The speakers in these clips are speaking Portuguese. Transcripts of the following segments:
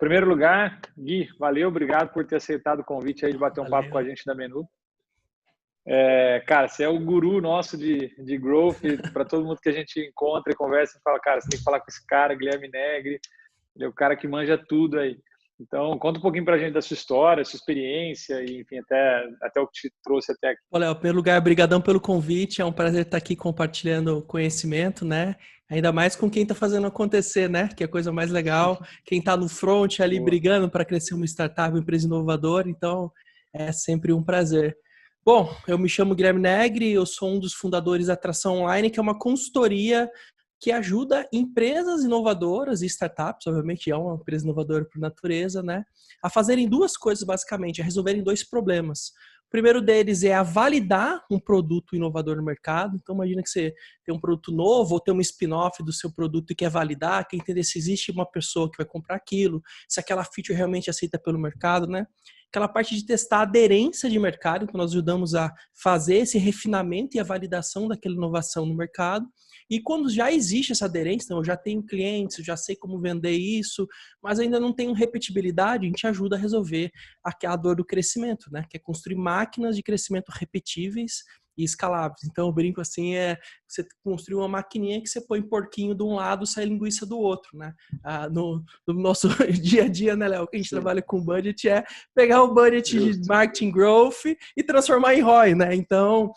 primeiro lugar, Gui, valeu, obrigado por ter aceitado o convite aí de bater um papo com a Valeu. gente da Menu. Cara, você é o guru nosso de growth, para todo mundo que a gente encontra e conversa e fala, cara, você tem que falar com esse cara, Guilherme Negri, ele é o cara que manja tudo aí. Então, conta um pouquinho pra gente da sua história, sua experiência e, enfim, até o que te trouxe até aqui. Léo, em primeiro lugar, brigadão pelo convite. É um prazer estar aqui compartilhando conhecimento, né? Ainda mais com quem está fazendo acontecer, né? Que é a coisa mais legal. Quem está no front ali Boa. brigando para crescer uma startup, uma empresa inovadora. Então, é sempre um prazer. Bom, eu me chamo Guilherme Negri, eu sou um dos fundadores da Atração Online, que é uma consultoria que ajuda empresas inovadoras e startups, obviamente é uma empresa inovadora por natureza, né? A fazerem duas coisas, basicamente, a resolverem dois problemas. O primeiro deles é a validar um produto inovador no mercado. Então, imagina que você tem um produto novo ou tem um spin-off do seu produto e quer validar, quer entender se existe uma pessoa que vai comprar aquilo, se aquela feature realmente é aceita pelo mercado, né? Aquela parte de testar a aderência de mercado, então nós ajudamos a fazer esse refinamento e a validação daquela inovação no mercado. E quando já existe essa aderência, então eu já tenho clientes, eu já sei como vender isso, mas ainda não tenho repetibilidade, a gente ajuda a resolver a dor do crescimento, né? Que é construir máquinas de crescimento repetíveis e escaláveis. Então eu brinco assim, você construir uma maquininha que você põe porquinho de um lado, sai linguiça do outro, né? No nosso dia a dia, né, Léo, que a gente trabalha com budget, é pegar o budget de Justo. marketing growth e transformar em ROI, né? Então,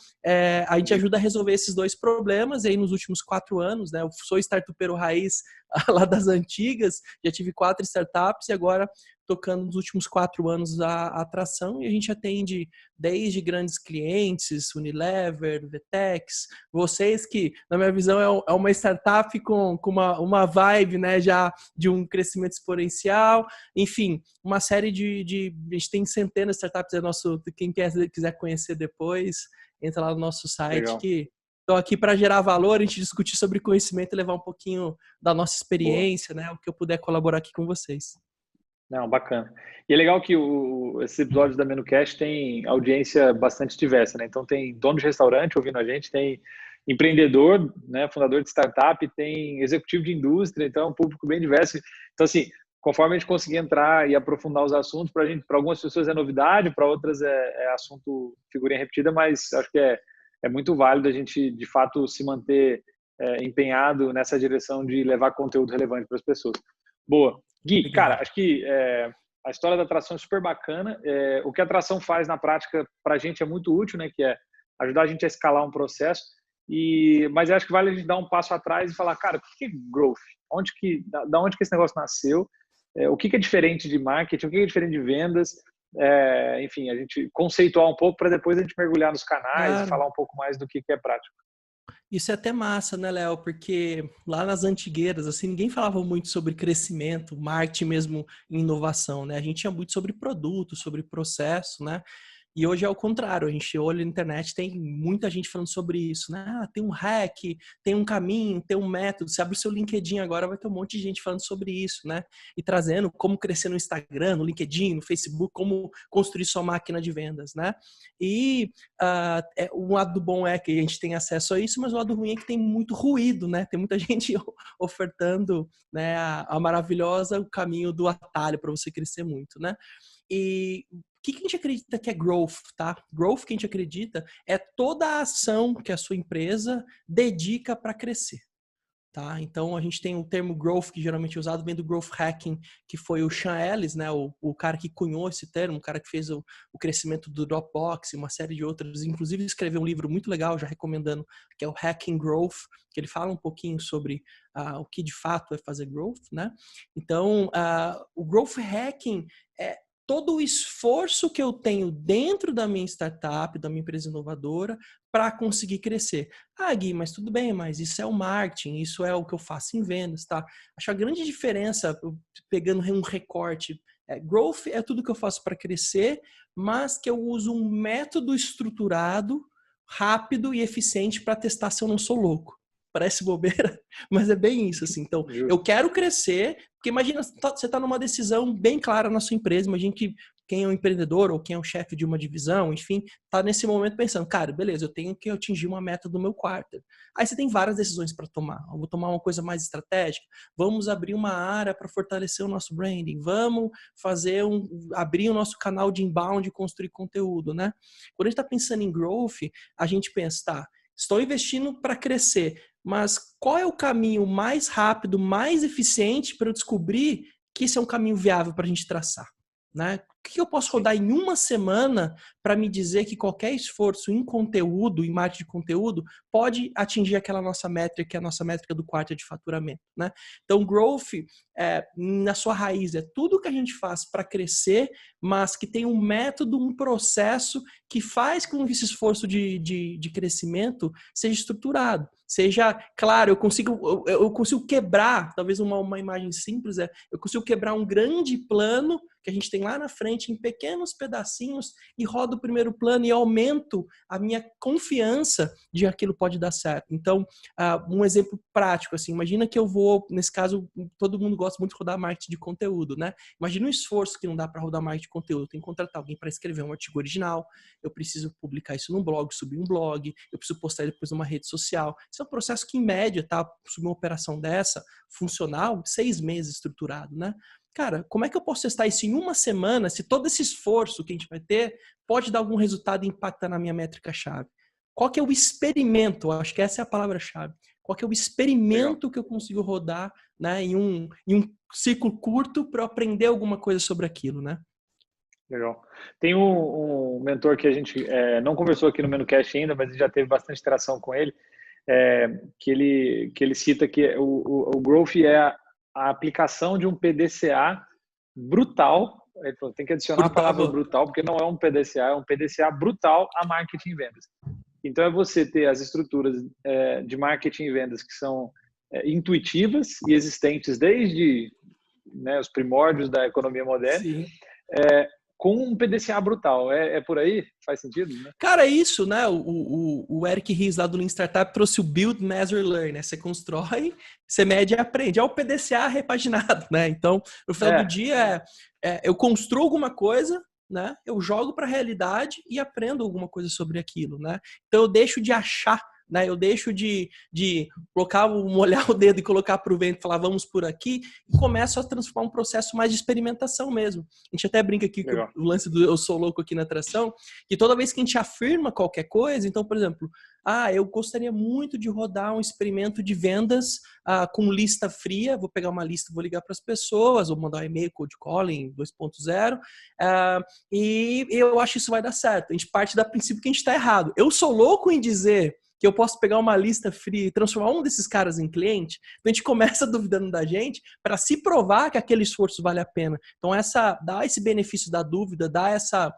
a gente ajuda a resolver esses dois problemas. E aí, nos últimos 4 anos, né, eu sou startupeiro raiz lá das antigas, já tive 4 startups e agora tocando nos últimos 4 anos a atração, e a gente atende desde grandes clientes, Unilever, Vetex, vocês que, na minha visão, é uma startup com uma vibe, né, já de um crescimento exponencial, enfim, uma série a gente tem centenas de startups, quem quiser conhecer depois, entra lá no nosso site Legal. que estou aqui para gerar valor, a gente discutir sobre conhecimento e levar um pouquinho da nossa Boa. experiência, né, o que eu puder colaborar aqui com vocês. Não, bacana. E é legal que esses episódios da MenuCast tem audiência bastante diversa, né? Então tem dono de restaurante ouvindo a gente, tem empreendedor, né, fundador de startup, tem executivo de indústria, então é um público bem diverso. Então assim, conforme a gente conseguir entrar e aprofundar os assuntos, para algumas pessoas é novidade, para outras é assunto figurinha repetida, mas acho que é muito válido a gente de fato se manter empenhado nessa direção de levar conteúdo relevante para as pessoas. Boa. Gui, cara, Obrigado. acho que a história da atração é super bacana. O que a atração faz na prática para a gente é muito útil, né? Que é ajudar a gente a escalar um processo. Mas eu acho que vale a gente dar um passo atrás e falar, cara, o que é growth? Da onde que esse negócio nasceu? O que é diferente de marketing? O que é diferente de vendas? Enfim, a gente conceituar um pouco para depois a gente mergulhar nos canais e Claro. falar um pouco mais do que é prático. Isso é até massa, né, Léo? Porque lá nas antigueiras, assim, ninguém falava muito sobre crescimento, marketing mesmo, inovação, né? A gente tinha muito sobre produto, sobre processo, né? E hoje é o contrário, a gente olha na internet, tem muita gente falando sobre isso, né? Ah, tem um hack, tem um caminho, tem um método. Você abre o seu LinkedIn agora, vai ter um monte de gente falando sobre isso, né? E trazendo como crescer no Instagram, no LinkedIn, no Facebook, como construir sua máquina de vendas, né? E o lado bom é que a gente tem acesso a isso, mas o lado ruim é que tem muito ruído, né? Tem muita gente ofertando, né, a maravilhosa o caminho do atalho para você crescer muito, né? E o que a gente acredita que é growth, tá? Growth que a gente acredita é toda a ação que a sua empresa dedica para crescer. Tá? Então a gente tem o termo growth que geralmente é usado, vem do growth hacking, que foi o Sean Ellis, né? O cara que cunhou esse termo, o cara que fez o crescimento do Dropbox e uma série de outros, inclusive escreveu um livro muito legal, já recomendando, que é o Hacking Growth, que ele fala um pouquinho sobre o que de fato é fazer growth, né? Então o growth hacking é todo o esforço que eu tenho dentro da minha startup, da minha empresa inovadora, para conseguir crescer. Ah, Gui, mas tudo bem, mas isso é o marketing, isso é o que eu faço em vendas, tá? Acho a grande diferença, pegando um recorte, growth é tudo que eu faço para crescer, mas que eu uso um método estruturado, rápido e eficiente para testar se eu não sou louco. Parece bobeira, mas é bem isso, assim. Então, eu quero crescer, porque imagina, você está numa decisão bem clara na sua empresa, imagina que quem é um empreendedor ou quem é o chefe de uma divisão, enfim, está nesse momento pensando, cara, beleza, eu tenho que atingir uma meta do meu quarter. Aí você tem várias decisões para tomar. Eu vou tomar uma coisa mais estratégica, vamos abrir uma área para fortalecer o nosso branding, vamos abrir o nosso canal de inbound e construir conteúdo, né? Quando a gente está pensando em growth, a gente pensa, tá, estou investindo para crescer, mas qual é o caminho mais rápido, mais eficiente para eu descobrir que esse é um caminho viável para a gente traçar? Né? O que eu posso rodar em uma semana para me dizer que qualquer esforço em conteúdo, em marketing de conteúdo, pode atingir aquela nossa métrica, que é a nossa métrica do quarto de faturamento, né? Então, growth, na sua raiz, é tudo que a gente faz para crescer, mas que tem um método, um processo que faz com que esse esforço de crescimento seja estruturado. Seja, claro, eu consigo quebrar, talvez uma imagem simples, eu consigo quebrar um grande plano que a gente tem lá na frente em pequenos pedacinhos e rodo o primeiro plano e aumento a minha confiança de que aquilo pode dar certo. Então, um exemplo prático, assim, imagina que eu vou, nesse caso, todo mundo gosta muito de rodar marketing de conteúdo, né? Imagina um esforço que não dá para rodar marketing de conteúdo. Tem que contratar alguém para escrever um artigo original, eu preciso publicar isso num blog, subir um blog, eu preciso postar depois numa rede social. Isso é um processo que, em média, tá, subir uma operação dessa, funcional, 6 meses estruturado, né? Cara, como é que eu posso testar isso em uma semana se todo esse esforço que a gente vai ter pode dar algum resultado e impactar na minha métrica-chave? Qual que é o experimento? Eu acho que essa é a palavra-chave. Qual que é o experimento que eu consigo rodar, né, em um ciclo curto para eu aprender alguma coisa sobre aquilo, né? Legal. Tem um mentor que a gente não conversou aqui no Menucast ainda, mas já teve bastante interação com ele, que ele cita que o Growth é a aplicação de um PDCA brutal. Ele falou, tem que adicionar a palavra brutal, porque não é um PDCA, é um PDCA brutal a marketing e vendas. Então, é você ter as estruturas de marketing e vendas que são intuitivas e existentes desde os primórdios da economia moderna, com um PDCA brutal. É por aí? Faz sentido, né? Cara, é isso, né? O Eric Ries, lá do Lean Startup, trouxe o Build, Measure, Learn, né? Você constrói, você mede e aprende. É o PDCA repaginado, né? Então, no final do dia, eu construo alguma coisa, né? Eu jogo para a realidade e aprendo alguma coisa sobre aquilo, né? Então, eu deixo de achar, né? Eu deixo de molhar o dedo e colocar para o vento e falar, vamos por aqui, e começo a transformar um processo mais de experimentação mesmo. A gente até brinca aqui com o lance do eu sou louco aqui na atração, que toda vez que a gente afirma qualquer coisa, então, por exemplo, eu gostaria muito de rodar um experimento de vendas com lista fria, vou pegar uma lista, vou ligar para as pessoas, vou mandar um e-mail, cold calling 2.0, e eu acho que isso vai dar certo. A gente parte do princípio que a gente está errado. Eu sou louco em dizer que eu posso pegar uma lista fria e transformar um desses caras em cliente, então a gente começa duvidando da gente para se provar que aquele esforço vale a pena. Então, dá esse benefício da dúvida, dá essa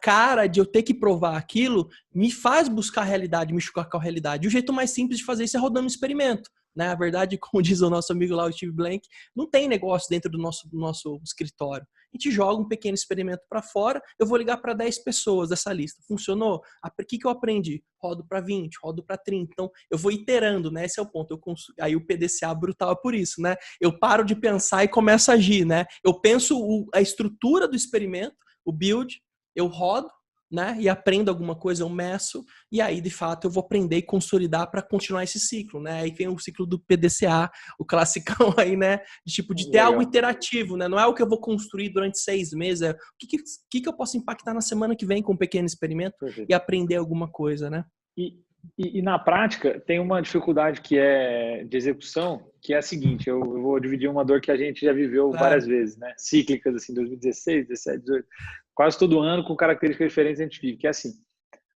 cara de eu ter que provar aquilo, me faz buscar a realidade, me chocar com a realidade. E o jeito mais simples de fazer isso é rodando um experimento. Né? A verdade, como diz o nosso amigo lá, o Steve Blank, não tem negócio dentro do nosso escritório. A gente joga um pequeno experimento para fora, eu vou ligar para 10 pessoas dessa lista. Funcionou? O que eu aprendi? Rodo para 20, rodo para 30. Então, eu vou iterando, né? Esse é o ponto. Aí o PDCA brutal é por isso, né? Eu paro de pensar e começo a agir, né? Eu penso a estrutura do experimento, o build, eu rodo, né? E aprendo alguma coisa, eu meço, e aí, de fato, eu vou aprender e consolidar para continuar esse ciclo, né? Aí vem o ciclo do PDCA, o classicão aí, né? De ter algo iterativo, né? Não é o que eu vou construir durante 6 meses, é o que eu posso impactar na semana que vem com um pequeno experimento e aprender alguma coisa, né? E na prática, tem uma dificuldade que é de execução, que é a seguinte, eu vou dividir uma dor que a gente já viveu várias vezes, né? Cíclicas, assim, 2016, 17, 18, quase todo ano com características diferentes a gente vive, que é assim,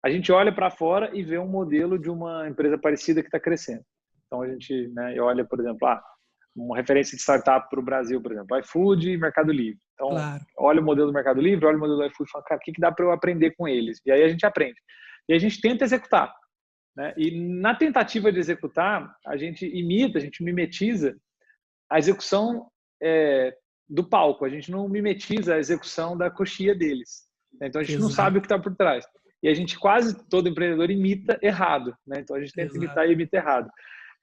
a gente olha para fora e vê um modelo de uma empresa parecida que está crescendo. Então, a gente olha, por exemplo, uma referência de startup para o Brasil, por exemplo, iFood e Mercado Livre. Então, olha o modelo do Mercado Livre, olha o modelo do iFood e fala, cara, o que dá para eu aprender com eles? E aí a gente aprende. E a gente tenta executar. Né? E na tentativa de executar, a gente imita, a gente mimetiza a execução do palco, a gente não mimetiza a execução da coxia deles. Então, a gente não sabe o que está por trás. e a gente quase todo empreendedor imita errado, né? Então a gente tenta imitar e imita errado.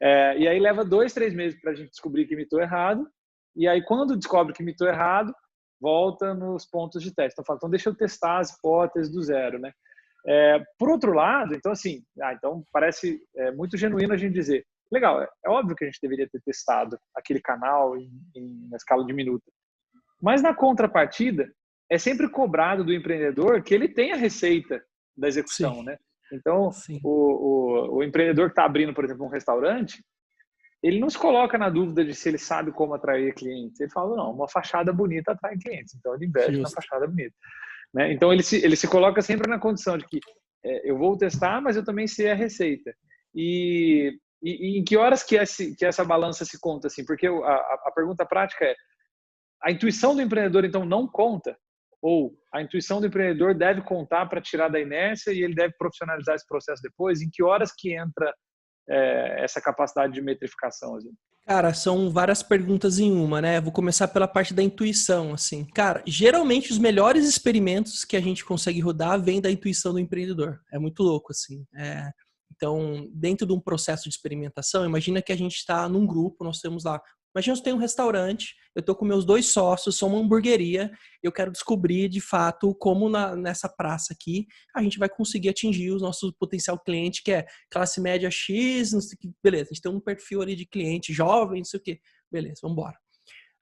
E aí leva 2, 3 meses para a gente descobrir que imitou errado, e aí quando descobre que imitou errado, volta nos pontos de teste. Então deixa eu testar as hipóteses do zero, né? Por outro lado, então assim, então parece muito genuíno a gente dizer, legal, é óbvio que a gente deveria ter testado aquele canal na escala de minuto, mas na contrapartida é sempre cobrado do empreendedor que ele tenha a receita da execução, né? Então, o empreendedor que está abrindo, por exemplo, um restaurante, ele não se coloca na dúvida de se ele sabe como atrair clientes. Ele fala, não, uma fachada bonita atrai clientes, então ele investe na fachada bonita. Né? Então, ele se coloca sempre na condição de que eu vou testar, mas eu também sei a receita. E em que horas que essa balança se conta? Assim? Porque a pergunta prática é, a intuição do empreendedor, então, não conta? Ou a intuição do empreendedor deve contar para tirar da inércia e ele deve profissionalizar esse processo depois? Em que horas que entra essa capacidade de metrificação? Assim? Cara, são várias perguntas em uma, né? Vou começar pela parte da intuição, assim. Cara, geralmente os melhores experimentos que a gente consegue rodar vêm da intuição do empreendedor. É muito louco, assim. Então, dentro de um processo de experimentação, imagina que a gente está num grupo, nós temos lá... Imagina que eu tenho um restaurante, eu estou com meus 2 sócios, sou uma hamburgueria, eu quero descobrir, de fato, como nessa praça aqui a gente vai conseguir atingir o nosso potencial cliente, que é classe média X, não sei o que, beleza, a gente tem um perfil ali de cliente jovem, não sei o que, beleza, vamos embora.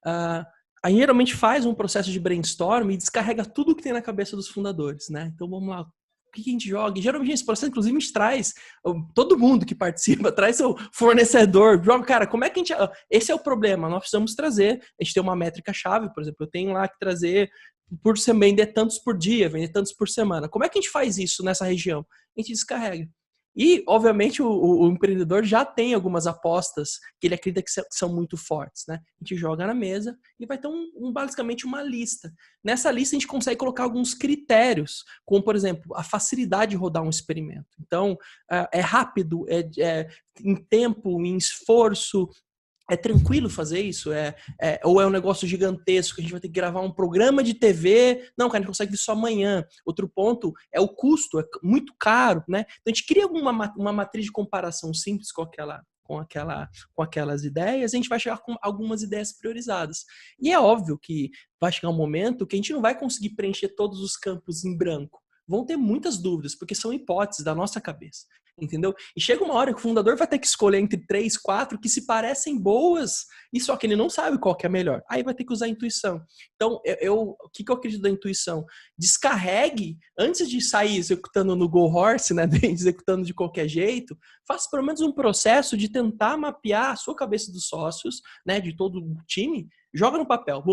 A gente geralmente faz um processo de brainstorm e descarrega tudo que tem na cabeça dos fundadores, né? Então vamos lá. O que a gente joga? E geralmente esse processo, inclusive, a gente traz todo mundo que participa, traz seu fornecedor, joga, cara, como é que a gente... Esse é o problema, nós precisamos trazer, a gente tem uma métrica-chave, por exemplo, eu tenho lá que trazer por semana, vender tantos por dia, vender tantos por semana. Como é que a gente faz isso nessa região? A gente descarrega. E, obviamente, o empreendedor já tem algumas apostas que ele acredita que são muito fortes, né? A gente joga na mesa e vai ter basicamente uma lista. Nessa lista, a gente consegue colocar alguns critérios, como, por exemplo, a facilidade de rodar um experimento. Então, é rápido, em tempo, em esforço. É tranquilo fazer isso? Ou é um negócio gigantesco, que a gente vai ter que gravar um programa de TV? Não, cara, a gente consegue isso amanhã. Outro ponto é o custo, é muito caro, né? Então a gente cria uma matriz de comparação simples com aquelas ideias, e a gente vai chegar com algumas ideias priorizadas. E é óbvio que vai chegar um momento que a gente não vai conseguir preencher todos os campos em branco. Vão ter muitas dúvidas, porque são hipóteses da nossa cabeça. Entendeu? E chega uma hora que o fundador vai ter que escolher entre 3, 4 que se parecem boas, e só que ele não sabe qual que é a melhor. Aí vai ter que usar a intuição. Então, o que eu acredito da intuição? Descarregue, antes de sair executando no Go Horse, né, executando de qualquer jeito, faça pelo menos um processo de tentar mapear a sua cabeça dos sócios, né, de todo o time, joga no papel.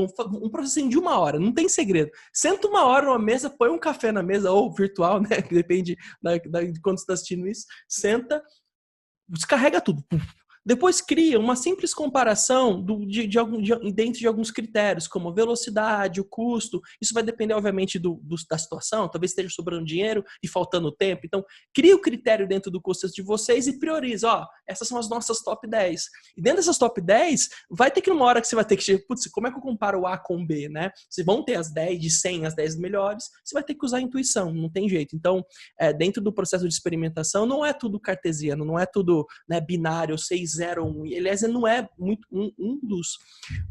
Um processinho de 1 hora, não tem segredo. Senta 1 hora numa mesa, põe um café na mesa, ou virtual, né? Que depende de quando você está assistindo isso. Senta, descarrega tudo. Depois cria uma simples comparação dentro de alguns critérios, como velocidade, o custo. Isso vai depender, obviamente, da situação. Talvez esteja sobrando dinheiro e faltando tempo. Então, cria o critério dentro do custo de vocês e prioriza. Essas são as nossas top 10. E dentro dessas top 10, vai ter que uma hora que você vai ter que... Putz, como é que eu comparo o A com o B, né? Vocês vão ter as 10, de 100, as 10 melhores. Você vai ter que usar a intuição, não tem jeito. Então, dentro do processo de experimentação, não é tudo cartesiano, não é tudo, né, binário, 6, 0, 1. Aliás, não é muito um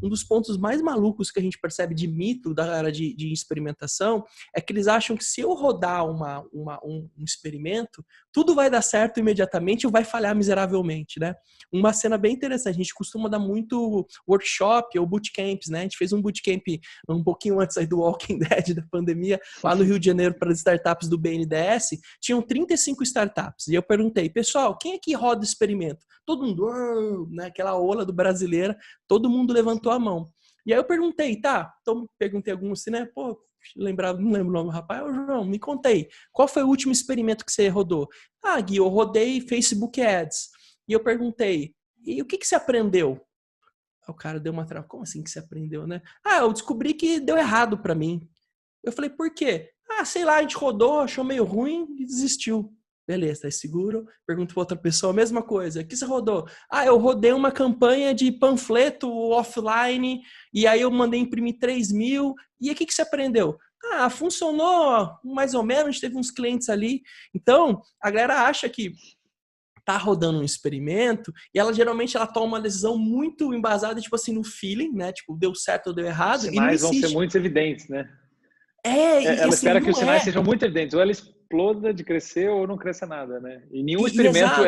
dos pontos mais malucos que a gente percebe de mito da área de experimentação é que eles acham que se eu rodar um experimento, tudo vai dar certo imediatamente ou vai falhar miseravelmente, né? Uma cena bem interessante, a gente costuma dar muito workshop ou bootcamps, né? A gente fez um bootcamp um pouquinho antes aí do Walking Dead, da pandemia, lá no Rio de Janeiro para as startups do BNDES, tinham 35 startups, e eu perguntei, pessoal, quem aqui roda experimento? Todo mundo, né? Aquela ola do brasileiro, todo mundo levantou a mão. E aí eu perguntei, então perguntei alguns assim, né? Pô, não lembro o nome do rapaz. João, me contei, qual foi o último experimento que você rodou? Gui, eu rodei Facebook Ads. E eu perguntei, e o que você aprendeu? O cara deu uma trava, como assim que você aprendeu, né? Eu descobri que deu errado pra mim. Eu falei, por quê? Sei lá, a gente rodou, achou meio ruim e desistiu. Beleza, tá seguro. Pergunto pra outra pessoa, a mesma coisa. O que você rodou? Eu rodei uma campanha de panfleto offline e aí eu mandei imprimir 3.000. E aí o que você aprendeu? Ah, funcionou mais ou menos, teve uns clientes ali. Então, a galera acha que tá rodando um experimento e ela geralmente ela toma uma decisão muito embasada, tipo assim, no feeling, né? Tipo, deu certo ou deu Os errado e não sinais vão ser insiste. muito evidentes, né? E Ela assim, espera que os não sinais é. sejam muito evidentes, ou ela exploda de crescer ou não cresça nada, né? E nenhum E experimento exato.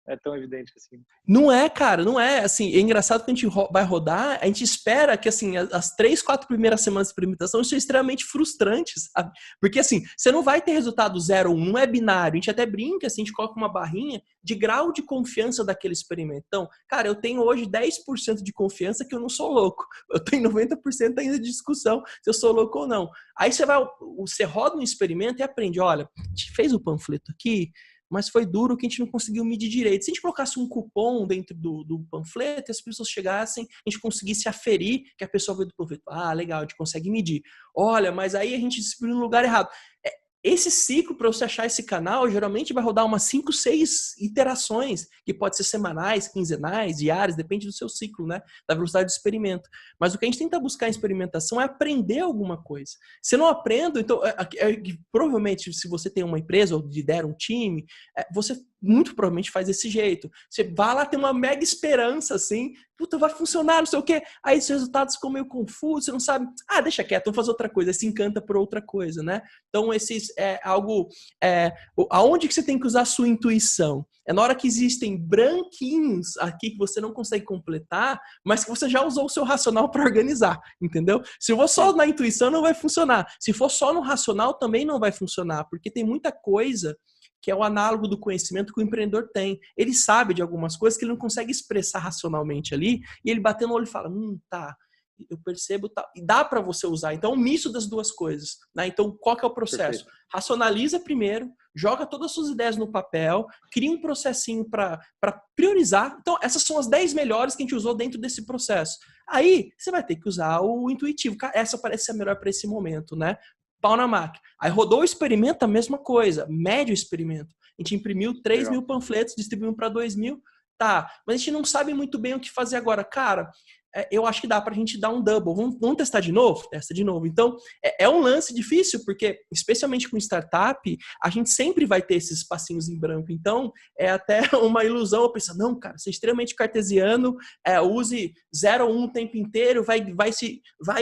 é tão evidente assim. Não é, cara, não é. Assim, é engraçado que a gente vai rodar, a gente espera que, assim, as 3, 4 primeiras semanas de experimentação sejam extremamente frustrantes, sabe? Porque, assim, você não vai ter resultado 0 ou 1, não é binário. A gente até brinca, assim, a gente coloca uma barrinha de grau de confiança daquele experimento. Então, cara, eu tenho hoje 10% de confiança que eu não sou louco. Eu tenho 90% ainda de discussão se eu sou louco ou não. Aí você roda um experimento e aprende, olha, a gente fez o panfleto aqui, mas foi duro que a gente não conseguiu medir direito. Se a gente colocasse um cupom dentro do panfleto e as pessoas chegassem, a gente conseguisse aferir que a pessoa veio do panfleto. Ah, legal, a gente consegue medir. Olha, mas aí a gente descobriu no lugar errado. Esse ciclo, para você achar esse canal, geralmente vai rodar umas 5, 6 iterações, que pode ser semanais, quinzenais, diárias, depende do seu ciclo, né? Da velocidade do experimento. Mas o que a gente tenta buscar em experimentação é aprender alguma coisa. Se não aprendo, então, provavelmente, se você tem uma empresa ou lidera um time, você muito provavelmente faz desse jeito. Você vai lá, tem uma mega esperança, assim, puta, vai funcionar, não sei o quê. Aí os resultados ficam meio confusos, você não sabe, deixa quieto, vamos fazer outra coisa. Aí se encanta por outra coisa, né? Então, aonde que você tem que usar a sua intuição? É na hora que existem branquinhos aqui que você não consegue completar, mas que você já usou o seu racional para organizar, entendeu? Se for só na intuição, não vai funcionar. Se for só no racional, também não vai funcionar, porque tem muita coisa que é o análogo do conhecimento que o empreendedor tem. Ele sabe de algumas coisas que ele não consegue expressar racionalmente ali, e ele batendo no olho e fala, tá, eu percebo, tá. E dá para você usar. Então, um misto das duas coisas. Né? Então, qual que é o processo? Perfeito. Racionaliza primeiro, joga todas as suas ideias no papel, cria um processinho para priorizar. Então, essas são as 10 melhores que a gente usou dentro desse processo. Aí, você vai ter que usar o intuitivo. Essa parece ser a melhor para esse momento, né? Pau na máquina. Aí rodou o experimento, a mesma coisa. Médio experimento. A gente imprimiu 3.000 panfletos, distribuímos para 2.000. Tá, mas a gente não sabe muito bem o que fazer agora. Cara, eu acho que dá pra gente dar um double. Vamos testar de novo? Testa de novo. Então, é um lance difícil, porque, especialmente com startup, a gente sempre vai ter esses passinhos em branco. Então, é até uma ilusão eu pensar, não, cara, você é extremamente cartesiano, use 0 ou 1 o tempo inteiro, vai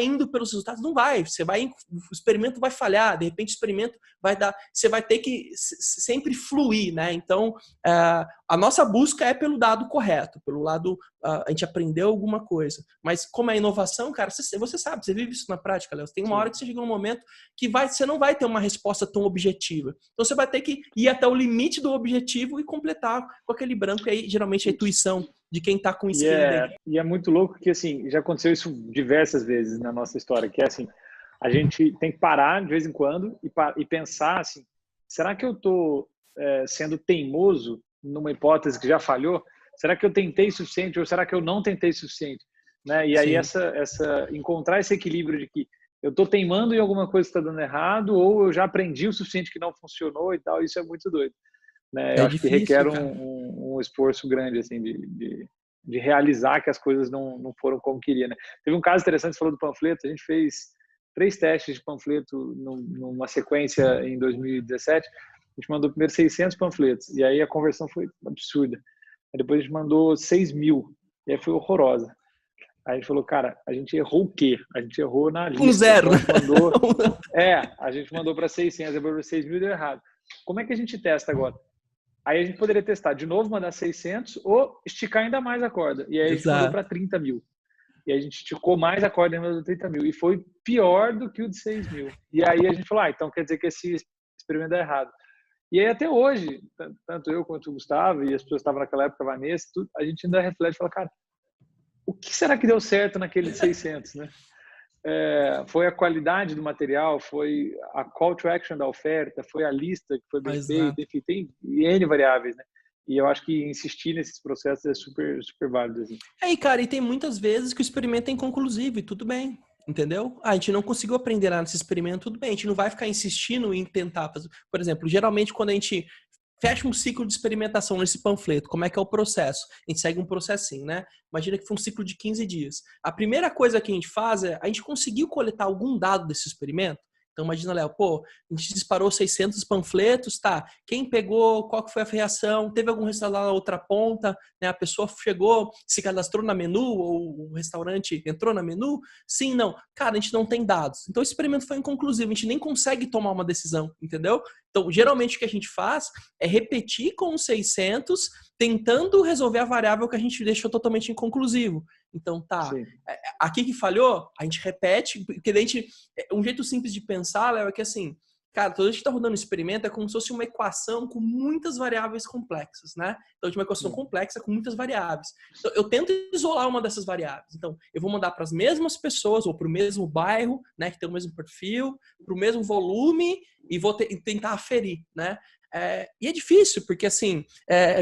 indo pelos resultados. Não vai. O experimento vai falhar, de repente o experimento vai dar. Você vai ter que sempre fluir, né? Então, a nossa busca é pelo dado correto, pelo lado a gente aprendeu alguma coisa. Mas como é inovação, cara, você sabe, você vive isso na prática, Léo. Tem uma hora que você chega num momento que você não vai ter uma resposta tão objetiva. Então você vai ter que ir até o limite do objetivo e completar com aquele branco aí, geralmente a intuição de quem tá com skin dele. E é muito louco que, assim, já aconteceu isso diversas vezes na nossa história, que é assim, a gente tem que parar de vez em quando e pensar assim, será que eu tô sendo teimoso numa hipótese que já falhou? Será que eu tentei o suficiente ou será que eu não tentei o suficiente? Né? E aí encontrar esse equilíbrio de que eu estou teimando em alguma coisa que está dando errado ou eu já aprendi o suficiente que não funcionou e tal, isso é muito doido. Né? Eu acho que requer um esforço grande assim, de realizar que as coisas não foram como queria. Né? Teve um caso interessante, você falou do panfleto, a gente fez 3 testes de panfleto numa sequência em 2017, a gente mandou primeiro 600 panfletos, e aí a conversão foi absurda. Aí depois a gente mandou 6.000, e aí foi horrorosa. Aí a gente falou, cara, a gente errou o quê? A gente errou na lista. 0. Então a gente mandou para 600, depois para 6.000 deu errado. Como é que a gente testa agora? Aí a gente poderia testar de novo, mandar 600 ou esticar ainda mais a corda. E aí a gente mandou para 30.000. E a gente esticou mais a corda ainda do 30.000. E foi pior do que o de 6.000. E aí a gente falou, então quer dizer que esse experimento é errado. E aí até hoje, tanto eu quanto o Gustavo e as pessoas que estavam naquela época, a Vanessa, a gente ainda reflete e fala, cara, o que será que deu certo naquele de 600, né? Foi a qualidade do material, foi a call to action da oferta, foi a lista que foi bem feita, enfim, tem N variáveis, né? E eu acho que insistir nesses processos é super, super válido. Assim. Cara, e tem muitas vezes que o experimento é inconclusivo e tudo bem, entendeu? A gente não conseguiu aprender nada nesse experimento, tudo bem, a gente não vai ficar insistindo em tentar fazer. Por exemplo, geralmente quando a gente fecha um ciclo de experimentação nesse panfleto, como é que é o processo? A gente segue um processinho, né? Imagina que foi um ciclo de 15 dias. A primeira coisa que a gente faz é, a gente conseguiu coletar algum dado desse experimento? Então imagina, Léo, pô, a gente disparou 600 panfletos, tá? Quem pegou, qual que foi a reação? Teve algum restaurante lá na outra ponta, né? A pessoa chegou, se cadastrou na menu, ou o restaurante entrou na menu? Sim, não. Cara, a gente não tem dados. Então o experimento foi inconclusivo, a gente nem consegue tomar uma decisão, entendeu? Então, geralmente o que a gente faz é repetir com os 600, tentando resolver a variável que a gente deixou totalmente inconclusivo. Então, tá, Sim. aqui que falhou, a gente repete, porque a gente, um jeito simples de pensar, Léo, é que assim, cara, toda vez que tá rodando um experimento é como se fosse uma equação com muitas variáveis complexas, né? Então, de uma equação complexa com muitas variáveis. Então, eu tento isolar uma dessas variáveis. Então, eu vou mandar para as mesmas pessoas ou para o mesmo bairro, né, que tem o mesmo perfil, para o mesmo volume e vou tentar aferir, né? E é difícil, porque assim,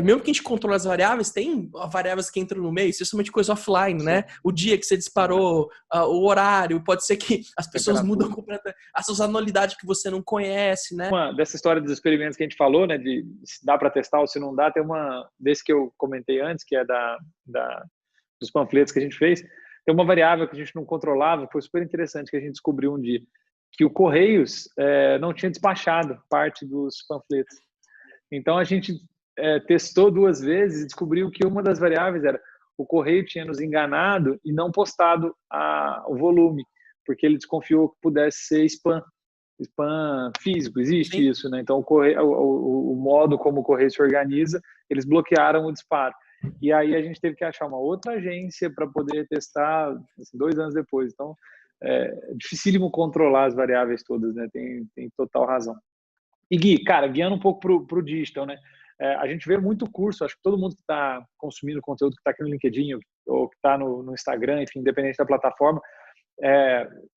mesmo que a gente controle as variáveis, tem variáveis que entram no meio, especialmente coisa offline, né? O dia que você disparou, o horário, pode ser que as pessoas mudam completamente, as suas anualidades que você não conhece, né? Dessa história dos experimentos que a gente falou, né, de se dá para testar ou se não dá, tem uma desse que eu comentei antes, que é dos panfletos que a gente fez. Tem uma variável que a gente não controlava, foi super interessante, que a gente descobriu um dia, que o Correios não tinha despachado parte dos panfletos. Então, a gente testou 2 vezes e descobriu que uma das variáveis era o Correio tinha nos enganado e não postado o volume, porque ele desconfiou que pudesse ser spam físico, existe Sim. isso, né? Então, o modo como o Correio se organiza, eles bloquearam o disparo. E aí a gente teve que achar uma outra agência para poder testar assim, 2 anos depois. Então, é dificílimo controlar as variáveis todas, né? Tem total razão. E Gui, cara, guiando um pouco para o digital, né? A gente vê muito curso, acho que todo mundo que está consumindo conteúdo, que está aqui no LinkedIn ou que está no Instagram, enfim, independente da plataforma,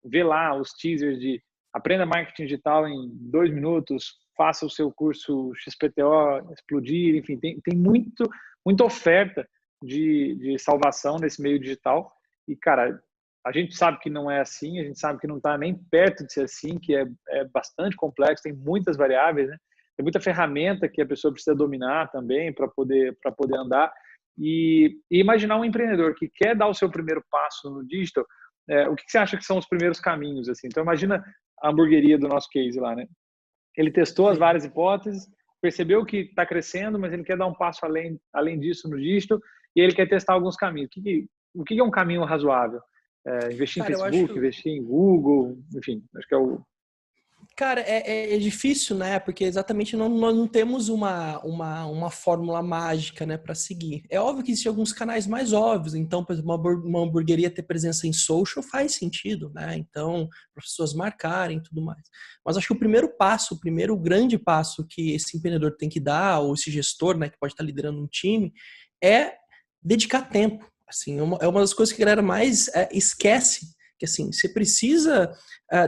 vê lá os teasers de aprenda marketing digital em 2 minutos, faça o seu curso XPTO explodir, enfim, tem muita oferta de salvação nesse meio digital. E, cara, a gente sabe que não é assim, a gente sabe que não está nem perto de ser assim, que é bastante complexo, tem muitas variáveis, né? Tem muita ferramenta que a pessoa precisa dominar também para poder andar. E imaginar um empreendedor que quer dar o seu primeiro passo no digital, o que você acha que são os primeiros caminhos? Assim? Então, imagina a hamburgueria do nosso case lá, né? Ele testou as várias hipóteses, percebeu que está crescendo, mas ele quer dar um passo além disso no digital e ele quer testar alguns caminhos. O que é um caminho razoável? Investir em Cara, Facebook, investir em Google, enfim, acho que é o... Cara, é difícil, né? Porque exatamente nós não temos uma fórmula mágica, né, para seguir. É óbvio que existem alguns canais mais óbvios. Então, por exemplo, uma hamburgueria ter presença em social faz sentido, né? Então, para as pessoas marcarem e tudo mais. Mas acho que o primeiro passo, o primeiro grande passo que esse empreendedor tem que dar, ou esse gestor, né, que pode estar liderando um time, é dedicar tempo. Assim, é uma das coisas que a galera mais esquece. Que assim, você precisa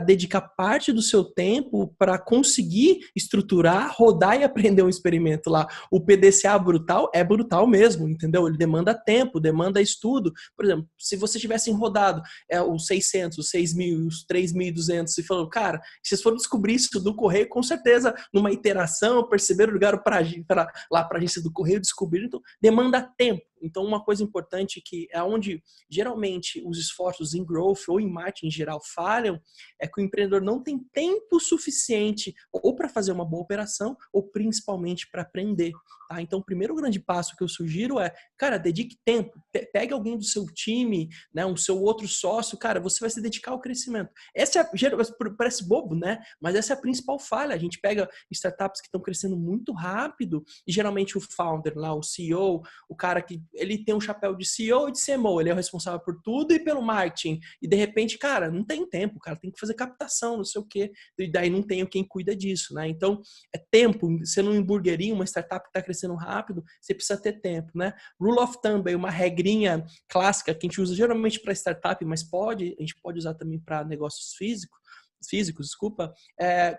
dedicar parte do seu tempo para conseguir estruturar, rodar e aprender um experimento lá. O PDCA brutal é brutal mesmo, entendeu? Ele demanda tempo, demanda estudo. Por exemplo, se você tivessem rodado os 600, os 6.000, os 3.200 e falou, cara, vocês foram descobrir isso do Correio, com certeza, numa iteração, perceberam, ligaram lá para a agência do Correio, descobriram, então demanda tempo. Então, uma coisa importante que é onde geralmente os esforços em growth ou em marketing em geral falham, é que o empreendedor não tem tempo suficiente ou para fazer uma boa operação ou principalmente para aprender. Tá? Então, o primeiro grande passo que eu sugiro é, cara, dedique tempo. Pegue alguém do seu time, né, um seu outro sócio, cara, você vai se dedicar ao crescimento. Parece bobo, né? Mas essa é a principal falha. A gente pega startups que estão crescendo muito rápido e geralmente o founder lá, o CEO, o cara que ele tem um chapéu de CEO e de CMO, ele é o responsável por tudo e pelo marketing. E de repente, cara, não tem tempo, cara, tem que fazer captação, não sei o quê. E daí não tem quem cuida disso, né? Então, é tempo. Sendo um hamburguerinho, uma startup que está crescendo rápido, você precisa ter tempo, né? Rule of thumb é uma regrinha clássica que a gente usa geralmente para startup, mas a gente pode usar também para negócios físicos, desculpa,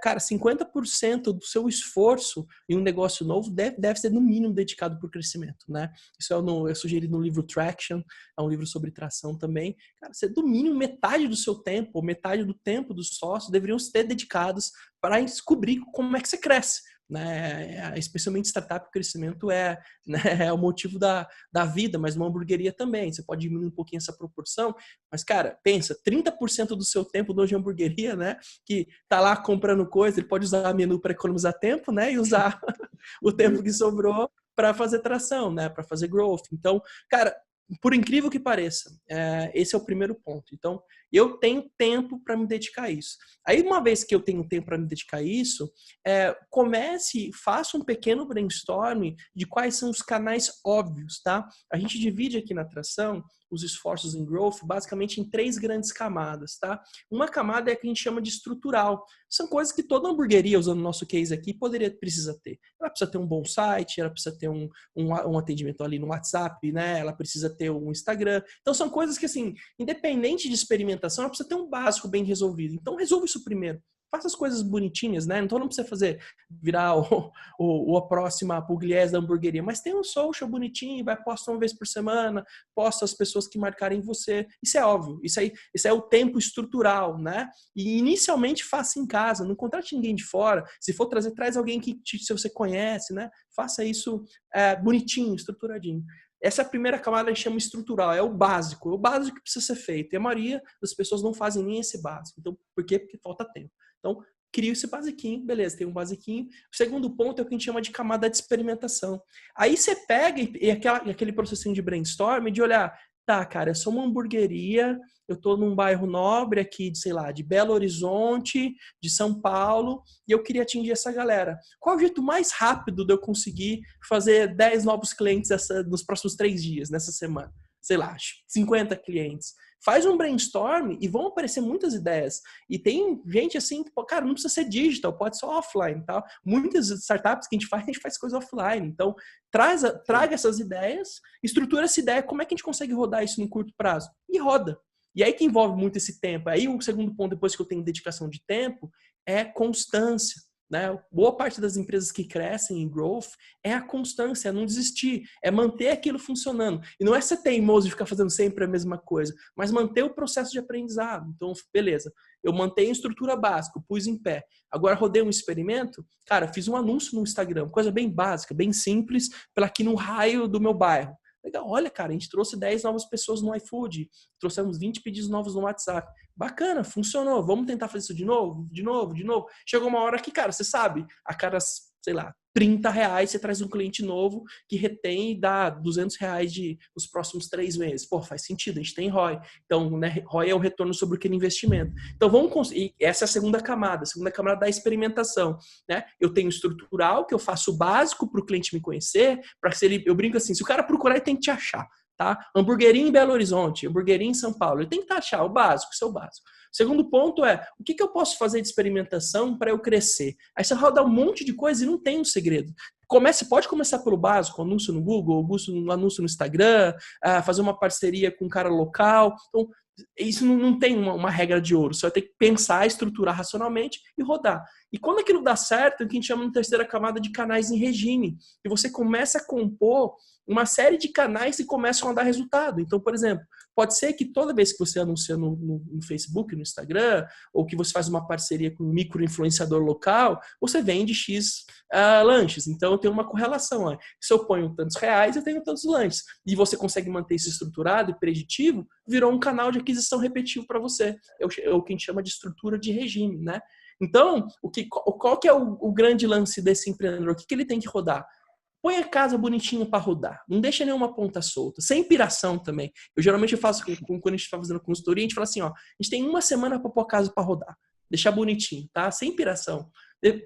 cara, 50% do seu esforço em um negócio novo deve ser no mínimo dedicado para o crescimento, né? Isso é sugerido no livro Traction, é um livro sobre tração também. Cara, você, do mínimo metade do seu tempo, metade do tempo dos sócios deveriam ser dedicados para descobrir como é que você cresce. né? Especialmente startup, o crescimento né, é o motivo da vida, mas uma hamburgueria também. Você pode diminuir um pouquinho essa proporção, mas, cara, pensa, 30% do seu tempo dono de hamburgueria, né, que tá lá comprando coisa, ele pode usar menu para economizar tempo, né, e usar o tempo que sobrou para fazer tração, né, para fazer growth. Então, cara, por incrível que pareça, esse é o primeiro ponto. Então, eu tenho tempo para me dedicar a isso. Aí, uma vez que eu tenho tempo para me dedicar a isso, faça um pequeno brainstorm de quais são os canais óbvios, tá? A gente divide aqui na tração os esforços em growth basicamente em 3 grandes camadas, tá? Uma camada é a que a gente chama de estrutural. São coisas que toda hamburgueria, usando o nosso case aqui, precisa ter. Ela precisa ter um bom site, ela precisa ter um atendimento ali no WhatsApp, né? Ela precisa ter um Instagram. Então, são coisas que, assim, independente de experimentação, ela precisa ter um básico bem resolvido. Então, resolva isso primeiro. Faça as coisas bonitinhas, né? Então não precisa virar a próxima Pugliese da hamburgueria, mas tem um social bonitinho, vai postar uma vez por semana, posta as pessoas que marcarem você. Isso é óbvio. Isso é o tempo estrutural, né? E inicialmente faça em casa, não contrate ninguém de fora. Se for trazer, traz alguém se você conhece, né? Faça isso bonitinho, estruturadinho. Essa é a primeira camada que a gente chama estrutural, é o básico que precisa ser feito. E a maioria das pessoas não fazem nem esse básico. Então, por quê? Porque falta tempo. Então, cria esse basiquinho, beleza, tem um basiquinho. O segundo ponto é o que a gente chama de camada de experimentação. Aí você pega aquele processinho de brainstorm de olhar, tá, cara, eu sou uma hamburgueria, eu tô num bairro nobre aqui, de Belo Horizonte, de São Paulo, e eu queria atingir essa galera. Qual é o jeito mais rápido de eu conseguir fazer 10 novos clientes nos próximos 3 dias, nessa semana? 50 clientes. Faz um brainstorm e vão aparecer muitas ideias. E tem gente assim, cara, não precisa ser digital, pode ser offline, tá? Muitas startups que a gente faz coisa offline. Então, traga essas ideias, estrutura essa ideia, como é que a gente consegue rodar isso no curto prazo? E roda. E aí que envolve muito esse tempo. Aí o segundo ponto, depois que eu tenho dedicação de tempo, é constância. Né? Boa parte das empresas que crescem em growth é a constância, é não desistir, é manter aquilo funcionando. E não é ser teimoso e ficar fazendo sempre a mesma coisa, mas manter o processo de aprendizado. Então, beleza, eu mantenho a estrutura básica, pus em pé. Agora rodei um experimento, cara, fiz um anúncio no Instagram, coisa bem básica, bem simples, aqui no raio do meu bairro. Legal, olha, cara, a gente trouxe 10 novas pessoas no iFood, trouxemos 20 pedidos novos no WhatsApp. Bacana, funcionou. Vamos tentar fazer isso de novo? De novo? Chegou uma hora que, cara, você sabe, a cada, R$30 você traz um cliente novo que retém e dá R$200 nos próximos 3 meses. Pô, faz sentido, a gente tem ROI. Então, né, ROI é o retorno sobre aquele investimento. Então, vamos conseguir. Essa é a segunda camada da experimentação. Né? Eu tenho estrutural, que eu faço o básico para o cliente me conhecer, para que eu brinco assim, se o cara procurar, ele tem que te achar. Tá? Hamburgueria em Belo Horizonte, hamburgueria em São Paulo. Ele tem que achar o básico, o seu básico. O segundo ponto é, o que eu posso fazer de experimentação para eu crescer? Aí você roda um monte de coisa e não tem um segredo. Pode começar pelo básico, anúncio no Google, anúncio no Instagram, fazer uma parceria com um cara local. Então, isso não tem uma regra de ouro. Você vai ter que pensar, estruturar racionalmente e rodar. E quando aquilo dá certo, é o que a gente chama de terceira camada de canais em regime. E você começa a compor uma série de canais que começam a dar resultado. Então, por exemplo, pode ser que toda vez que você anuncia no Facebook, no Instagram, ou que você faz uma parceria com um micro-influenciador local, você vende X lanches. Então, eu tenho uma correlação. Se eu ponho tantos reais, eu tenho tantos lanches. E você consegue manter isso estruturado e preditivo, virou um canal de aquisição repetitivo para você. É o que a gente chama de estrutura de regime, né? Então, qual que é o grande lance desse empreendedor? O que ele tem que rodar? Põe a casa bonitinha para rodar. Não deixa nenhuma ponta solta. Sem piração também. Eu geralmente faço quando a gente está fazendo consultoria, a gente fala assim, ó, a gente tem 1 semana para pôr a casa para rodar. Deixar bonitinho, tá? Sem piração.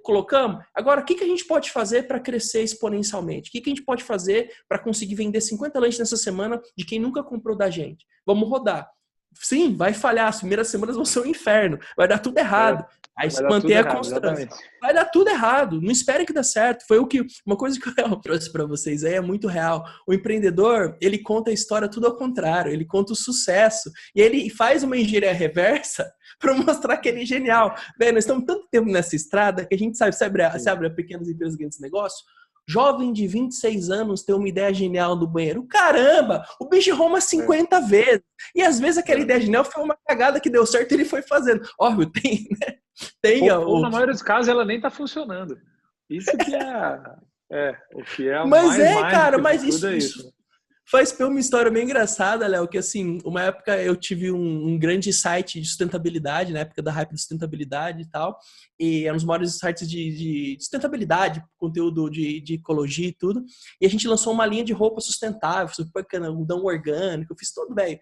Colocamos. Agora, o que a gente pode fazer para crescer exponencialmente? O que a gente pode fazer para conseguir vender 50 lanches nessa semana de quem nunca comprou da gente? Vamos rodar. Sim, vai falhar. As primeiras semanas vão ser um inferno. Vai dar tudo errado. Aí você mantém a constância. Vai dar tudo errado. Não espere que dê certo. Uma coisa que eu trouxe para vocês aí é muito real. O empreendedor, ele conta a história tudo ao contrário. Ele conta o sucesso. E ele faz uma engenharia reversa para mostrar que ele é genial. Nós estamos tanto tempo nessa estrada que a gente sabe a pequenas empresas, grandes negócios. Jovem de 26 anos tem uma ideia genial do banheiro. Caramba, o bicho Roma 50 vezes. E às vezes aquela ideia genial foi uma cagada que deu certo e ele foi fazendo. Óbvio, tem, né? Ou na maioria dos casos ela nem está funcionando. Isso que o que é o Mas mais cara, mágico de mas tudo é isso isso. faz uma história bem engraçada, Léo, que assim, uma época eu tive um grande site de sustentabilidade, na época da hype de sustentabilidade e tal, e era um dos maiores sites de sustentabilidade, conteúdo de ecologia e tudo, e a gente lançou uma linha de roupa sustentável, super bacana, algodão orgânico, eu fiz tudo bem.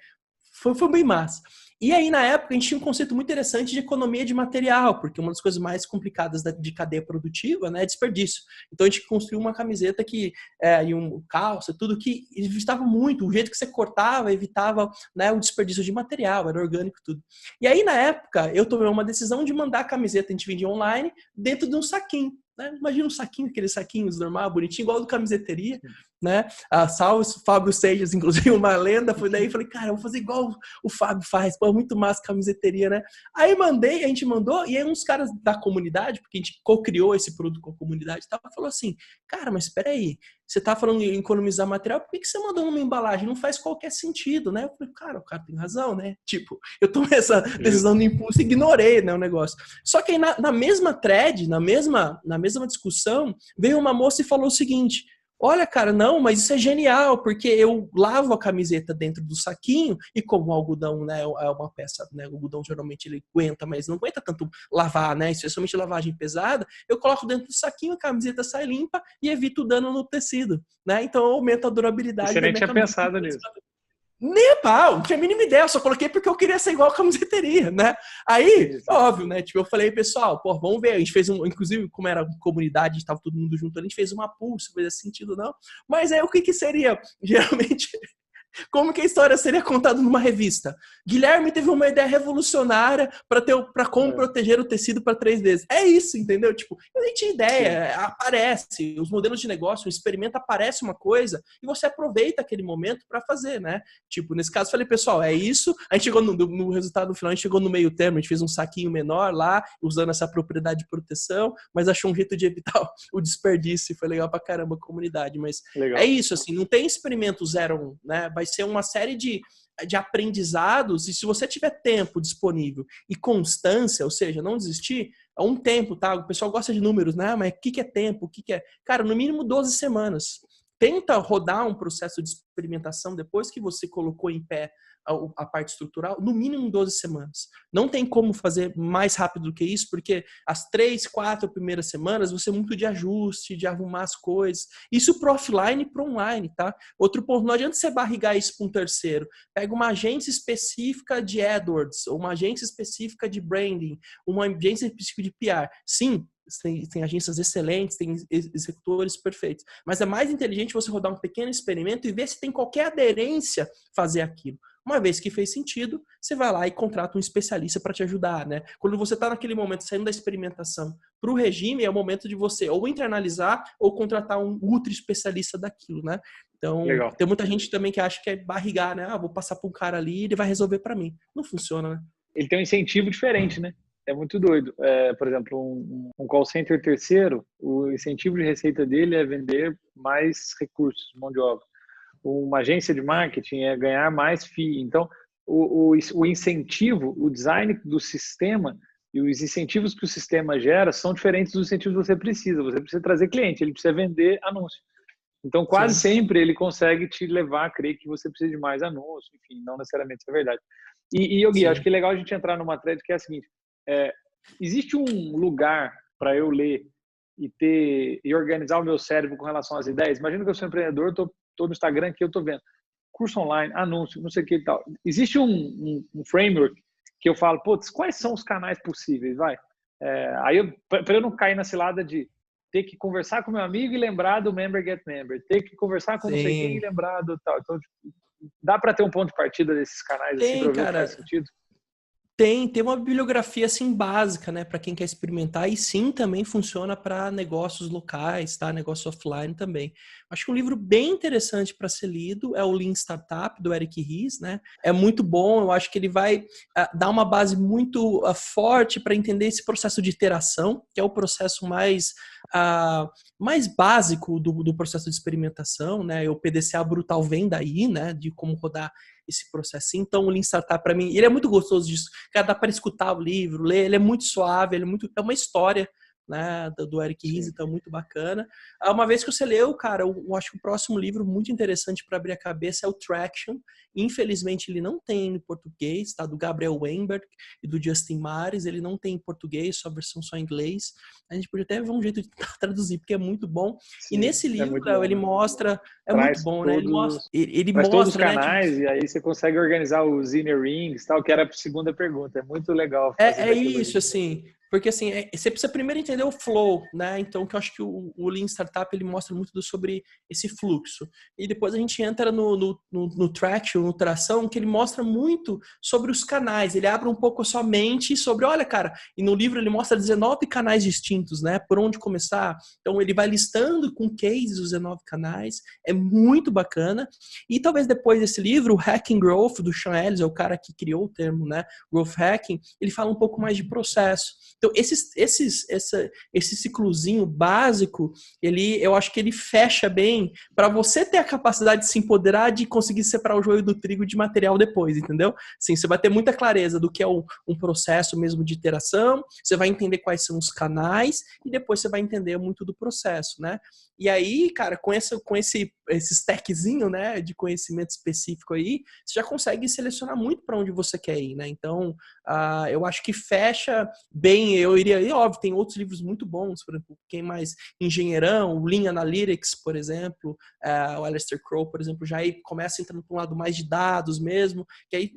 Foi bem massa. E aí, na época, a gente tinha um conceito muito interessante de economia de material, porque uma das coisas mais complicadas de cadeia produtiva, né, é desperdício. Então, a gente construiu uma camiseta e um calça, tudo que evitava muito. O jeito que você cortava evitava, né, o desperdício de material, era orgânico tudo. E aí, na época, eu tomei uma decisão de mandar a camiseta, a gente vendia online, dentro de um saquinho. Né? Imagina um saquinho, aqueles saquinhos normal, bonitinho, igual do camiseteria, né? Salve Fábio Seijas, inclusive uma lenda, foi daí, falei, cara, eu vou fazer igual o Fábio faz, pô, muito massa camiseteria, né? Aí a gente mandou, e aí uns caras da comunidade, porque a gente co-criou esse produto com a comunidade e tal, falou assim, cara, mas espera aí, você tá falando em economizar material, por que você mandou uma embalagem? Não faz qualquer sentido, né? Eu falei, cara, o cara tem razão, né? Tipo, eu tomei essa decisão no impulso e ignorei, né, o negócio. Só que aí na mesma thread, na mesma discussão, veio uma moça e falou o seguinte, olha, cara, não, mas isso é genial, porque eu lavo a camiseta dentro do saquinho e como o algodão, né, é uma peça, né, o algodão geralmente ele aguenta, mas não aguenta tanto lavar, né, especialmente lavagem pesada, eu coloco dentro do saquinho, a camiseta sai limpa e evito o dano no tecido, né, então eu aumento a durabilidade Você da nem minha tinha camiseta. pensado nisso. Nem a pau, não tinha a mínima ideia, eu só coloquei porque eu queria ser igual a camiseteria, né? Aí, Sim. óbvio, né? Tipo, eu falei, pessoal, pô, vamos ver. A gente fez inclusive, como era comunidade, estava todo mundo junto, a gente fez uma pulse, fazia sentido, não. Mas aí o que seria? Geralmente, como que a história seria contada numa revista? Guilherme teve uma ideia revolucionária para como proteger o tecido para 3Ds. É isso, entendeu? Tipo, eu nem tinha ideia, aparece, os modelos de negócio, o experimento aparece uma coisa e você aproveita aquele momento para fazer, né? Tipo, nesse caso, falei, pessoal, é isso. A gente chegou no resultado final, a gente chegou no meio termo, a gente fez um saquinho menor lá, usando essa propriedade de proteção, mas achou um jeito de evitar o desperdício. Foi legal pra caramba a comunidade, mas legal. É isso, assim, não tem experimento 0-1, né? Vai ser uma série de aprendizados e se você tiver tempo disponível e constância, ou seja, não desistir, é um tempo, tá? O pessoal gosta de números, né? Mas o que é tempo? O que é? Cara, no mínimo 12 semanas. Tenta rodar um processo de experimentação depois que você colocou em pé a parte estrutural, no mínimo 12 semanas. Não tem como fazer mais rápido do que isso, porque as 3, 4 primeiras semanas você é muito de ajuste, de arrumar as coisas. Isso pro offline e pro online, tá? Outro ponto, não adianta você barrigar isso para um terceiro. Pega uma agência específica de AdWords, ou uma agência específica de branding, uma agência específica de PR. Sim, tem agências excelentes, tem executores perfeitos. Mas é mais inteligente você rodar um pequeno experimento e ver se tem qualquer aderência fazer aquilo. Uma vez que fez sentido, você vai lá e contrata um especialista para te ajudar, né? Quando você está naquele momento saindo da experimentação para o regime, é o momento de você ou internalizar ou contratar um ultra especialista daquilo, né? Então, legal. Tem muita gente também que acha que é barrigar, né? Vou passar para um cara ali e ele vai resolver para mim. Não funciona, né? Ele tem um incentivo diferente, né? É muito doido. Por exemplo, um call center terceiro, o incentivo de receita dele é vender mais recursos, mão de obra. Uma agência de marketing é ganhar mais FII. Então, o incentivo, o design do sistema e os incentivos que o sistema gera são diferentes dos incentivos que você precisa. Você precisa trazer cliente, ele precisa vender anúncio. Então, quase sempre ele consegue te levar a crer que você precisa de mais anúncio. Enfim, não necessariamente isso é verdade. Gui, acho que é legal a gente entrar numa thread que é a seguinte. Existe um lugar para eu ler e organizar o meu cérebro com relação às ideias? Imagina que eu sou empreendedor, estou no Instagram que eu estou vendo curso online, anúncio, não sei o que e tal. Existe um framework que eu falo, putz, quais são os canais possíveis, vai? Aí, para eu não cair na cilada de ter que conversar com meu amigo e lembrar do Member Get Member, ter que conversar com não sei quem e lembrar do tal. Então, dá para ter um ponto de partida desses canais assim, para ver o que faz sentido? Tem uma bibliografia assim básica, né, para quem quer experimentar e sim também funciona para negócios locais, tá? Negócio offline também. Acho que um livro bem interessante para ser lido é o Lean Startup do Eric Ries, né? É muito bom, eu acho que ele vai dar uma base muito forte para entender esse processo de iteração, que é o processo mais básico do processo de experimentação, né? O PDCA brutal vem daí, né? De como rodar esse processo. Então, o Lean Startup, para mim, ele é muito gostoso disso. Cara, dá para escutar o livro, ler, ele é muito suave, é uma história, né, do Eric Ries, Sim. então muito bacana. Uma vez que você leu, cara, eu acho que o próximo livro muito interessante para abrir a cabeça é o Traction. Infelizmente ele não tem em português, tá? Do Gabriel Weinberg e do Justin Mares, ele não tem em português, só a versão só em inglês. A gente podia até ver um jeito de traduzir, porque é muito bom. E Sim, nesse é livro, muito Léo, bom ele mesmo. mostra, é muito Traz bom, né? todos, Ele traz todos os mostra, né? Tipo, canais e aí você consegue organizar os inner rings, tal, que era a segunda pergunta. É muito legal fazer é daquilo isso, ali. assim, porque assim, você precisa primeiro entender o flow, né? Então, que eu acho que o Lean Startup, ele mostra muito sobre esse fluxo. E depois a gente entra no traction, no tração, que ele mostra muito sobre os canais. Ele abre um pouco a sua mente sobre, olha, cara, e no livro ele mostra 19 canais distintos, né? Por onde começar. Então, ele vai listando com cases os 19 canais. É muito bacana. E talvez depois desse livro, o Hacking Growth, do Sean Ellis, é o cara que criou o termo, né? Growth Hacking, ele fala um pouco mais de processo. Então, esse ciclozinho básico, eu acho que ele fecha bem para você ter a capacidade de se empoderar, de conseguir separar o joio do trigo de material depois, entendeu? Sim, você vai ter muita clareza do que é um processo mesmo de iteração, você vai entender quais são os canais e depois você vai entender muito do processo, né? E aí, cara, com esse stackzinho, né, de conhecimento específico aí, você já consegue selecionar muito para onde você quer ir, né? Então, eu acho que fecha bem, eu iria, e óbvio, tem outros livros muito bons, por exemplo, quem mais engenheirão, o Lean Analytics, por exemplo, o Aleister Crowell, por exemplo, já aí começa entrando para um lado mais de dados mesmo, que aí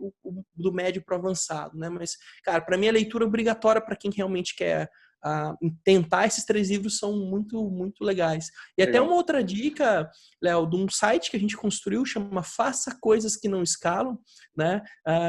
do médio para o avançado, né? Mas, cara, para mim a leitura obrigatória para quem realmente quer tentar esses 3 livros são muito, muito legais. E até uma Legal. outra dica, Léo, de um site que a gente construiu, chama Faça Coisas que Não Escalam, né?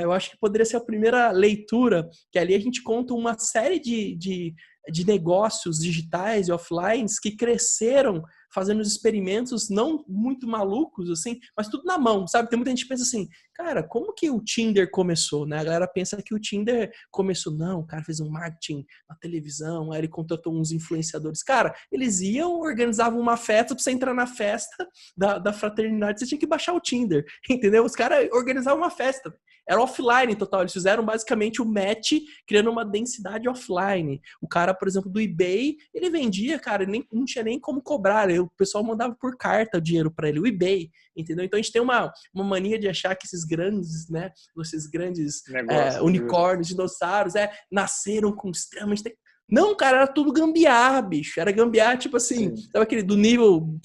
Eu acho que poderia ser a primeira leitura, que ali a gente conta uma série de negócios digitais e offline que cresceram fazendo os experimentos não muito malucos, assim, mas tudo na mão, sabe? Tem muita gente que pensa assim, cara, como que o Tinder começou, né? A galera pensa que o Tinder começou, não, o cara fez um marketing na televisão, aí ele contratou uns influenciadores. Cara, eles iam, organizavam uma festa, pra você entrar na festa da fraternidade, você tinha que baixar o Tinder, entendeu? Os caras organizavam uma festa. Era offline total, eles fizeram basicamente o match, criando uma densidade offline. O cara, por exemplo, do eBay, ele vendia, cara, não tinha nem como cobrar, o pessoal mandava por carta o dinheiro para ele, o eBay, entendeu? Então a gente tem uma mania de achar que esses grandes, né, esses grandes Negócio, unicórnios, dinossauros, nasceram com extremamente... Não, cara, era tudo gambiarra, bicho. Era gambiarra, tipo assim, sim, sabe aquele do nível,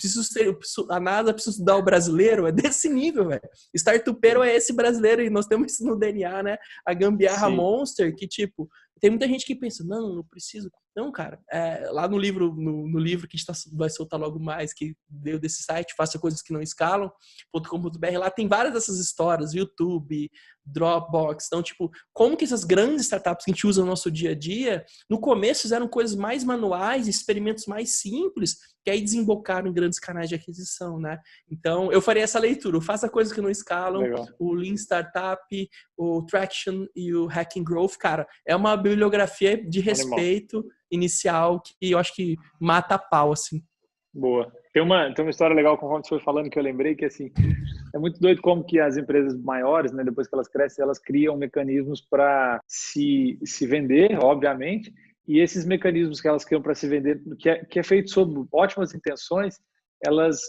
a NASA precisa estudar o brasileiro? É desse nível, velho. Startupeiro sim, é esse brasileiro e nós temos isso no DNA, né? A gambiarra sim. monster, que tipo, tem muita gente que pensa, não preciso. Não, cara, lá no livro, no livro que a gente vai soltar logo mais, que veio desse site, faça coisas que não escalam.com.br, lá tem várias dessas histórias, YouTube, Dropbox, então, tipo, como que essas grandes startups que a gente usa no nosso dia a dia, no começo fizeram coisas mais manuais, experimentos mais simples, que aí desembocaram em grandes canais de aquisição, né? Então, eu faria essa leitura, faça coisas que não escalam, Legal. o Lean Startup, o Traction e o Hacking Growth, cara, é uma bibliografia de Animal. respeito inicial que eu acho que mata a pau, assim. Boa. Tem uma história legal conforme você foi falando que eu lembrei que assim, é muito doido como que as empresas maiores, né, depois que elas crescem, elas criam mecanismos para se vender, obviamente, e esses mecanismos que elas criam para se vender, que é feito sob ótimas intenções, elas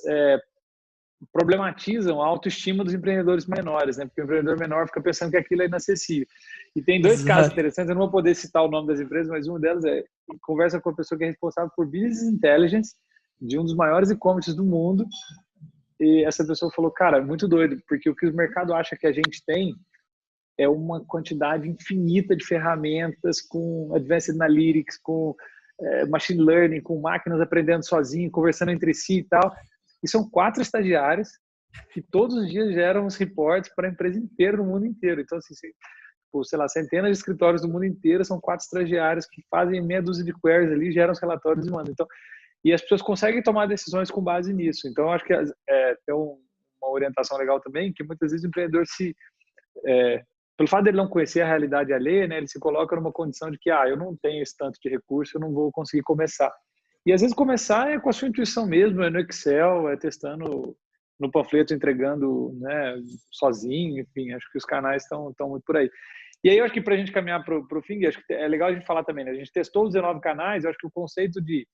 problematizam a autoestima dos empreendedores menores, né? Porque o empreendedor menor fica pensando que aquilo é inacessível. E tem 2 casos Exato. interessantes, eu não vou poder citar o nome das empresas, mas uma delas conversa com a pessoa que é responsável por Business Intelligence de um dos maiores e-commerces do mundo, e essa pessoa falou, cara, é muito doido, porque o que o mercado acha que a gente tem é uma quantidade infinita de ferramentas com Advanced Analytics, com Machine Learning, com máquinas aprendendo sozinho, conversando entre si e tal. E são 4 estagiários que todos os dias geram os reports para a empresa inteira, no mundo inteiro. Então, assim, sei lá, centenas de escritórios do mundo inteiro, são 4 estagiários que fazem meia dúzia de queries ali, geram os relatórios e mandam. Então, e as pessoas conseguem tomar decisões com base nisso. Então, eu acho que tem uma orientação legal também, que muitas vezes o empreendedor pelo fato dele não conhecer a realidade alheia, né, ele se coloca numa condição de que, eu não tenho esse tanto de recurso, eu não vou conseguir começar. E às vezes começar é com a sua intuição mesmo, é no Excel, é testando no panfleto, entregando, né, sozinho, enfim, acho que os canais estão muito por aí. E aí eu acho que para a gente caminhar para o fim, acho que é legal a gente falar também, né? A gente testou os 19 canais, eu acho que o conceito de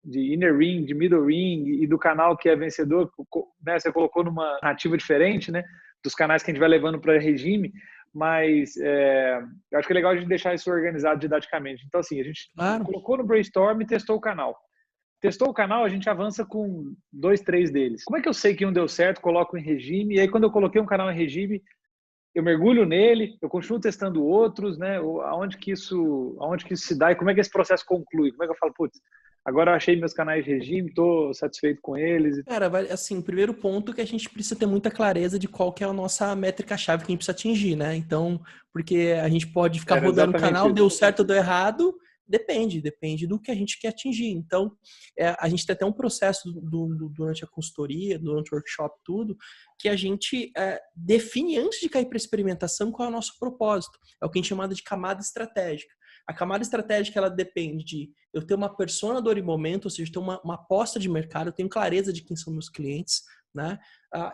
inner ring, de middle ring e do canal que é vencedor, né? Você colocou numa narrativa diferente, né? Dos canais que a gente vai levando para regime, mas eu acho que é legal a gente deixar isso organizado didaticamente. Então, assim, a gente colocou no brainstorm e testou o canal. Testou o canal, a gente avança com 2, 3 deles. Como é que eu sei que um deu certo, coloco em regime, e aí quando eu coloquei um canal em regime, eu mergulho nele, eu continuo testando outros, né? Aonde que isso se dá e como é que esse processo conclui? Como é que eu falo, putz, agora eu achei meus canais de regime, estou satisfeito com eles? Cara, assim, o primeiro ponto é que a gente precisa ter muita clareza de qual que é a nossa métrica-chave que a gente precisa atingir, né? Então, porque a gente pode ficar rodando o canal, deu certo ou deu errado, depende do que a gente quer atingir. Então, a gente tem até um processo durante a consultoria, durante o workshop, tudo, que a gente define antes de cair para a experimentação qual é o nosso propósito. É o que a gente chama de camada estratégica. A camada estratégica, ela depende de eu ter uma persona do momento, ou seja, ter uma aposta de mercado, eu tenho clareza de quem são meus clientes, né?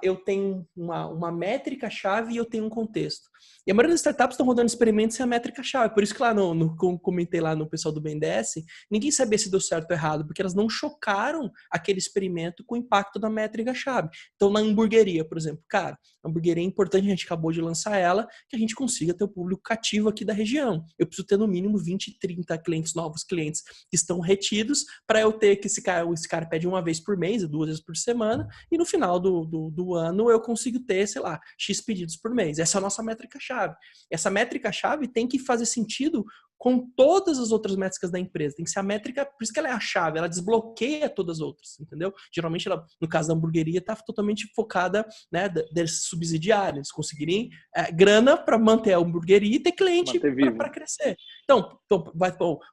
Eu tenho uma métrica-chave e eu tenho um contexto. E a maioria das startups estão rodando experimentos sem a métrica-chave. Por isso que lá como comentei lá no pessoal do BNDES, ninguém sabia se deu certo ou errado, porque elas não chocaram aquele experimento com o impacto da métrica-chave. Então, na hamburgueria, por exemplo, cara, a hamburgueria é importante, a gente acabou de lançar ela, que a gente consiga ter o público cativo aqui da região. Eu preciso ter no mínimo 20, 30 clientes, novos clientes que estão retidos, para eu ter que esse cara pede uma vez por mês, 2 vezes por semana, e no final do ano eu consigo ter, sei lá, X pedidos por mês. Essa é a nossa métrica-chave. Essa métrica-chave tem que fazer sentido com todas as outras métricas da empresa. Tem que ser a métrica, por isso que ela é a chave, ela desbloqueia todas as outras, entendeu? Geralmente, ela, no caso da hamburgueria, está totalmente focada, né, desses subsidiários, eles conseguirem grana para manter a hamburgueria e ter cliente para crescer. Então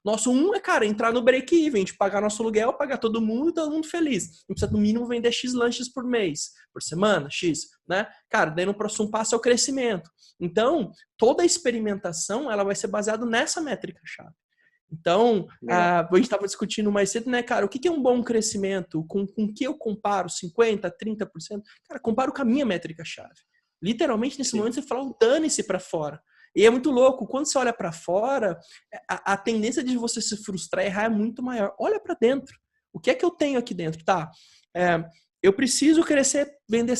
nosso cara, entrar no break-even, a gente pagar nosso aluguel, pagar todo mundo feliz. A gente precisa, no mínimo, vender X lanches por mês, por semana, X, né? Cara, daí no próximo passo é o crescimento. Então, toda a experimentação, ela vai ser baseada nessa métrica-chave. Então, a gente estava discutindo mais cedo, né, cara, o que é um bom crescimento? Com que eu comparo? 50%, 30%? Cara, comparo com a minha métrica-chave. Literalmente, nesse momento, você fala, dane-se para fora. E é muito louco, quando você olha para fora, a tendência de você se frustrar e errar é muito maior. Olha para dentro. O que é que eu tenho aqui dentro? Tá, eu preciso crescer, vender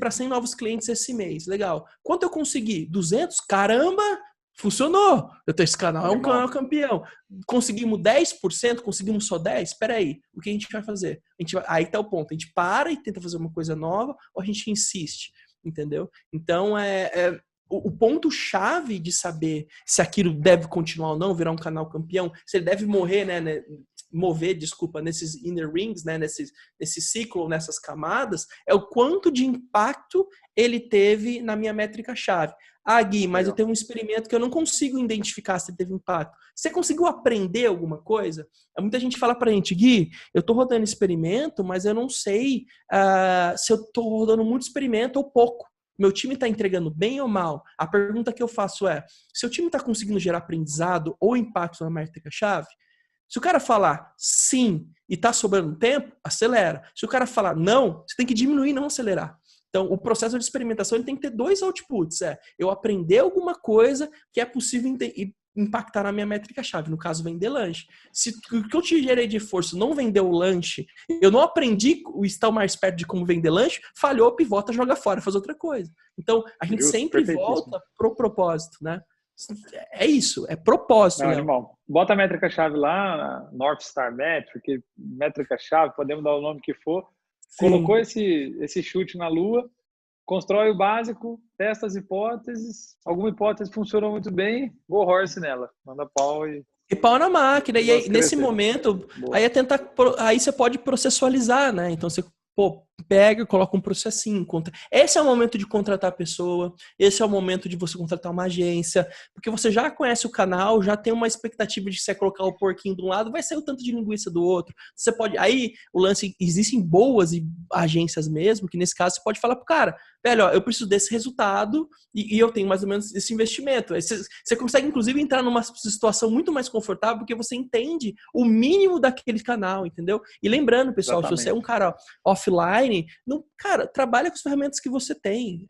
para 100 novos clientes esse mês. Legal. Quanto eu consegui? 200? Caramba! Funcionou! Esse canal é um canal campeão. Conseguimos 10%? Conseguimos só 10%? Espera aí. O que a gente vai fazer? Aí tá o ponto. A gente para e tenta fazer uma coisa nova ou a gente insiste? Entendeu? Então, o ponto-chave de saber se aquilo deve continuar ou não, virar um canal campeão, se ele deve mover, nesses inner rings, né, nesse ciclo, nessas camadas, é o quanto de impacto ele teve na minha métrica-chave. Ah, Gui, mas eu tenho um experimento que eu não consigo identificar se ele teve impacto. Você conseguiu aprender alguma coisa? Muita gente fala pra gente, Gui, eu tô rodando experimento, mas eu não sei se eu tô rodando muito experimento ou pouco. Meu time está entregando bem ou mal? A pergunta que eu faço é, se o time está conseguindo gerar aprendizado ou impacto na métrica-chave? Se o cara falar sim e está sobrando tempo, acelera. Se o cara falar não, você tem que diminuir, não acelerar. Então, o processo de experimentação ele tem que ter 2 outputs. Eu aprender alguma coisa que é possível impactar na minha métrica-chave, no caso, vender lanche. Se o que eu te gerei de esforço não vender o lanche, eu não aprendi o estar mais perto de como vender lanche, falhou, pivota, joga fora, faz outra coisa. Então, a gente sempre volta pro propósito, né? É isso, é propósito. Não, irmão, bota a métrica-chave lá, North Star Metric, métrica-chave, podemos dar o nome que for. Sim. Colocou esse chute na lua, constrói o básico, testa as hipóteses, alguma hipótese funcionou muito bem, go horse nela, manda pau e pau na máquina. E aí, nesse momento, aí você pode processualizar, né? Então você pega, coloca um processinho. Esse é o momento de contratar a pessoa, esse é o momento de você contratar uma agência, porque você já conhece o canal, já tem uma expectativa de você colocar o porquinho de um lado, vai sair o tanto de linguiça do outro. Você pode. Aí o lance, existem boas e agências mesmo, que nesse caso você pode falar pro cara, velho, ó, eu preciso desse resultado e eu tenho mais ou menos esse investimento. Aí você consegue, inclusive, entrar numa situação muito mais confortável porque você entende o mínimo daquele canal, entendeu? E lembrando, pessoal, se você é um cara offline, não, cara, trabalha com as ferramentas que você tem.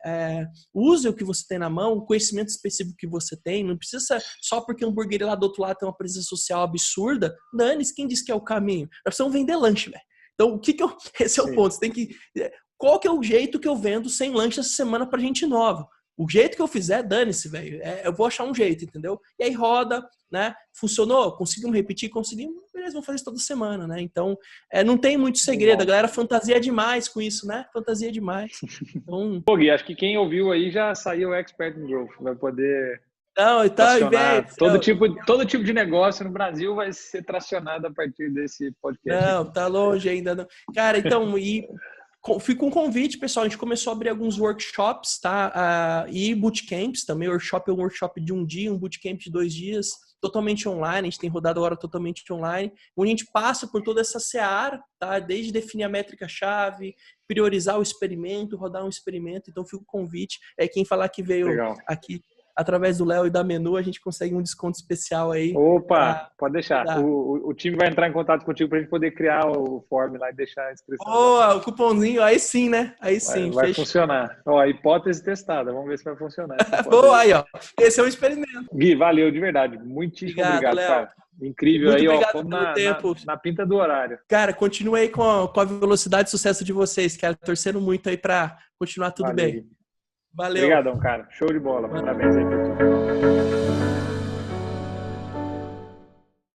Use o que você tem na mão, o conhecimento específico que você tem. Não precisa ser só porque o hambúrguer lá do outro lado tem uma presença social absurda. Dane-se, quem disse que é o caminho? Nós precisamos vender lanche, velho. Então, esse é o ponto. Você tem que... Qual que é o jeito que eu vendo 100 lanches essa semana pra gente nova? O jeito que eu fizer, dane-se, velho. Eu vou achar um jeito, entendeu? E aí roda, né? Funcionou? Conseguimos repetir? Conseguimos. Beleza, vamos fazer isso toda semana, né? Então, não tem muito segredo. A galera fantasia demais com isso, né? Fantasia demais. Então... Pô, Gui, acho que quem ouviu aí já saiu expert in growth. Vai poder... Não, então, velho... Todo tipo de negócio no Brasil vai ser tracionado a partir desse podcast. Não, tá longe ainda. Não. Cara, então... Fica um convite, pessoal. A gente começou a abrir alguns workshops, tá? E bootcamps também. O workshop é um workshop de 1 dia, um bootcamp de 2 dias, totalmente online. A gente tem rodado agora totalmente online, onde a gente passa por toda essa seara, tá? Desde definir a métrica-chave, priorizar o experimento, rodar um experimento. Então, fica o convite. Quem falar que veio aqui através do Léo e da Menu, a gente consegue um desconto especial aí. Opa, pode deixar. O time vai entrar em contato contigo para a gente poder criar o form lá e deixar a inscrição. O cupomzinho, aí sim, né? Aí sim. Vai funcionar. Ó, hipótese testada, vamos ver se vai funcionar. Boa, aí, ó. Esse é um experimento. Gui, valeu, de verdade. Muitíssimo obrigado, cara. Incrível. Muito aí, ó. Fomos na pinta do horário. Cara, continue aí com a velocidade de sucesso de vocês, cara. Torcendo muito aí para continuar tudo bem. Valeu. Obrigadão, cara. Show de bola. Parabéns aí por tudo.